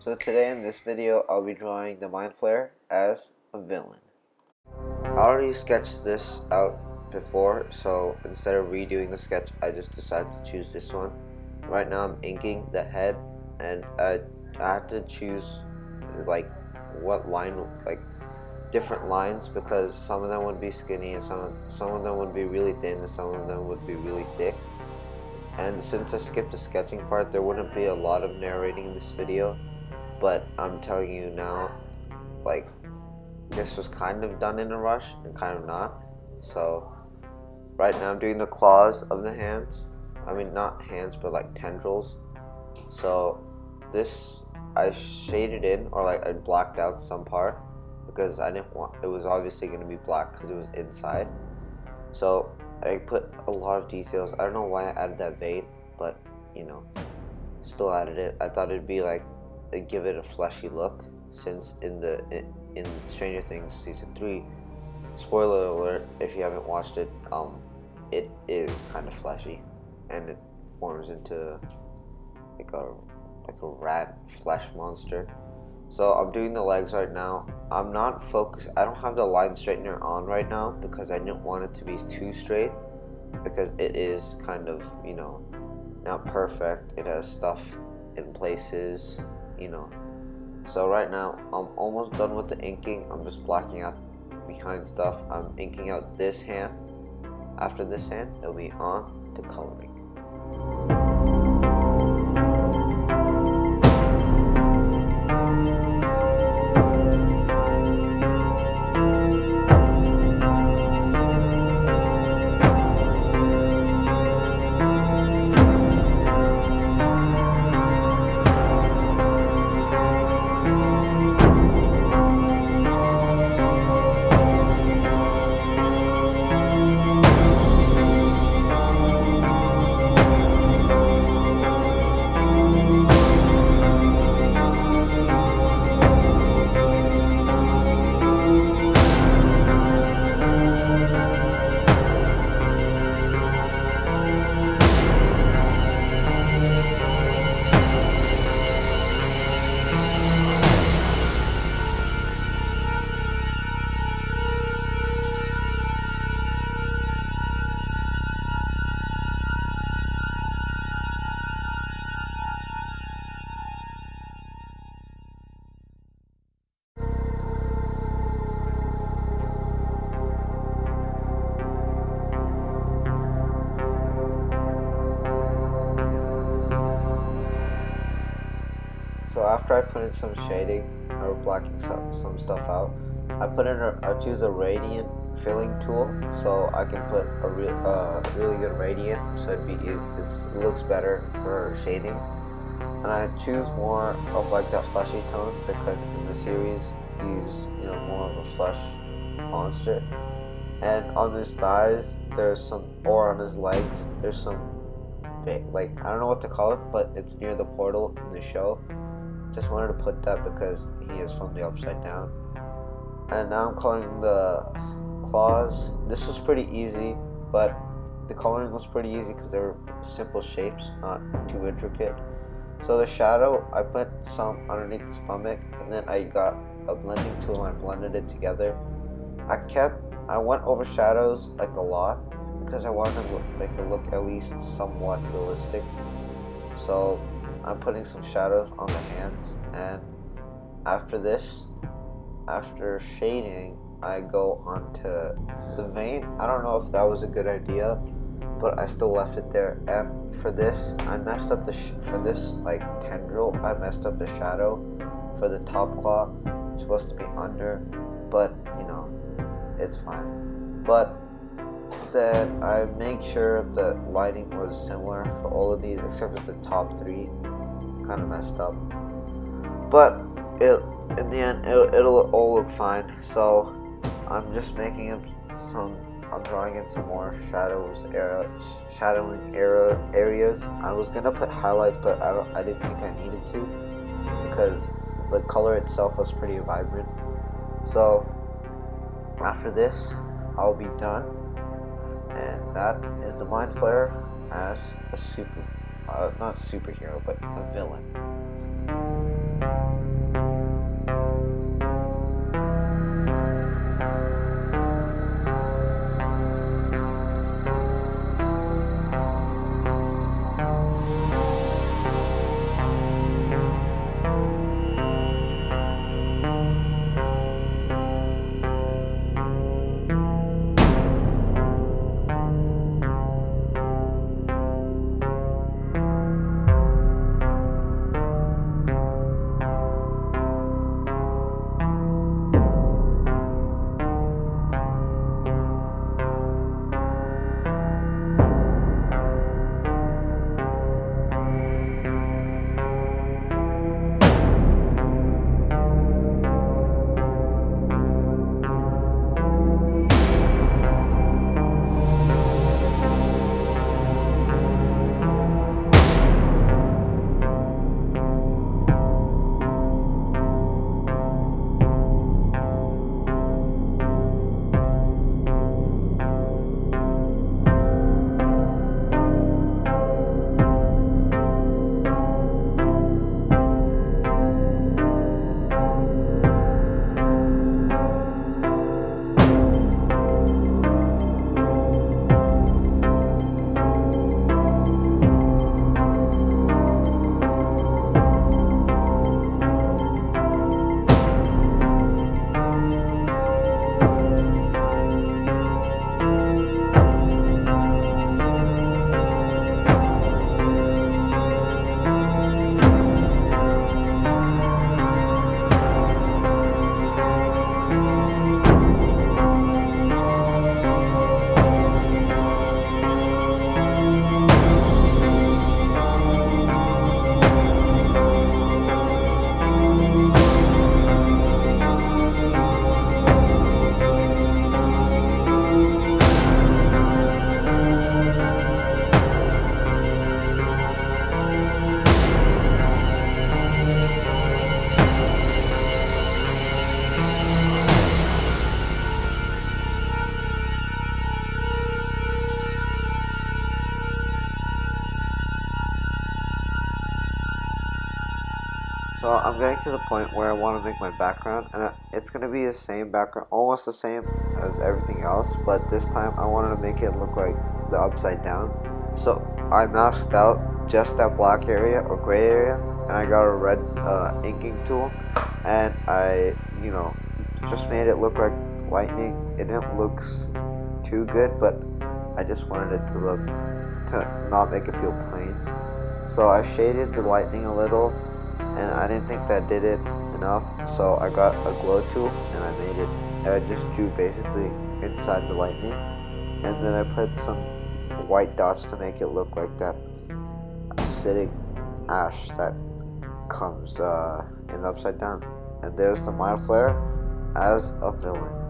So today in this video, I'll be drawing the Mind Flayer as a villain. I already sketched this out before, so instead of redoing the sketch, I just decided to choose this one. Right now I'm inking the head, and I had to choose like what line, like different lines, because some of them would be skinny and some of them would be really thin and some of them would be really thick. And since I skipped the sketching part, there wouldn't be a lot of narrating in this video. But I'm telling you now, like, this was kind of done in a rush and kind of not. So right now I'm doing the claws of the hands. I mean, not hands, but like tendrils. So this, I shaded in, or like I blacked out some part because I didn't want, it was obviously going to be black because it was inside. So I put a lot of details. I don't know why I added that vein, but you know, still added it. I thought it'd be like, give it a fleshy look, since in Stranger Things season 3, spoiler alert if you haven't watched it, it is kind of fleshy and it forms into like a rat flesh monster. So I'm doing the legs right now. I'm not focused. I don't have the line straightener on right now because I didn't want it to be too straight, because it is kind of, you know, not perfect. It has stuff in places, you know. So right now I'm almost done with the inking. I'm just blacking out behind stuff. I'm inking out this hand. After this hand, it'll be on to coloring. So after I put in some shading or blacking some stuff out, I choose a radiant filling tool, so I can put a really good radiant, so it looks better for shading. And I choose more of like that fleshy tone because in the series he's, you know, more of a flesh monster. And on his thighs there's some, or on his legs there's some, like, I don't know what to call it, but it's near the portal in the show. Just wanted to put that because he is from the Upside Down. And now I'm coloring the claws. This was pretty easy, but the coloring was pretty easy because they were simple shapes, not too intricate. So the shadow, I put some underneath the stomach, and then I got a blending tool and I blended it together. I went over shadows like a lot because I wanted to make it look at least somewhat realistic. So I'm putting some shadows on the hands, and after this, after shading, I go onto the vein. I don't know if that was a good idea, but I still left it there. And for this, I messed up for this like tendril, I messed up the shadow for the top claw. It's supposed to be under, but you know, it's fine. But then I make sure the lighting was similar for all of these except for the top 3. Kind of messed up, but in the end it'll all look fine. So I'm just making it I'm drawing in some more shadowing areas. I was gonna put highlights, but I didn't think I needed to because the color itself was pretty vibrant. So after this I'll be done, and that is the Mind Flayer as a not superhero, but a villain. So I'm getting to the point where I want to make my background, and it's going to be the same background, almost the same as everything else, but this time I wanted to make it look like the upside down. So I masked out just that black area or gray area, and I got a red inking tool, and I, just made it look like lightning. It didn't look too good, but I just wanted it to not make it feel plain. So I shaded the lightning a little, and I didn't think that did it enough, so I got a glow tool and I made it. I just drew basically inside the lightning, and then I put some white dots to make it look like that acidic ash that comes in the upside down. And there's the Mind Flayer as a villain.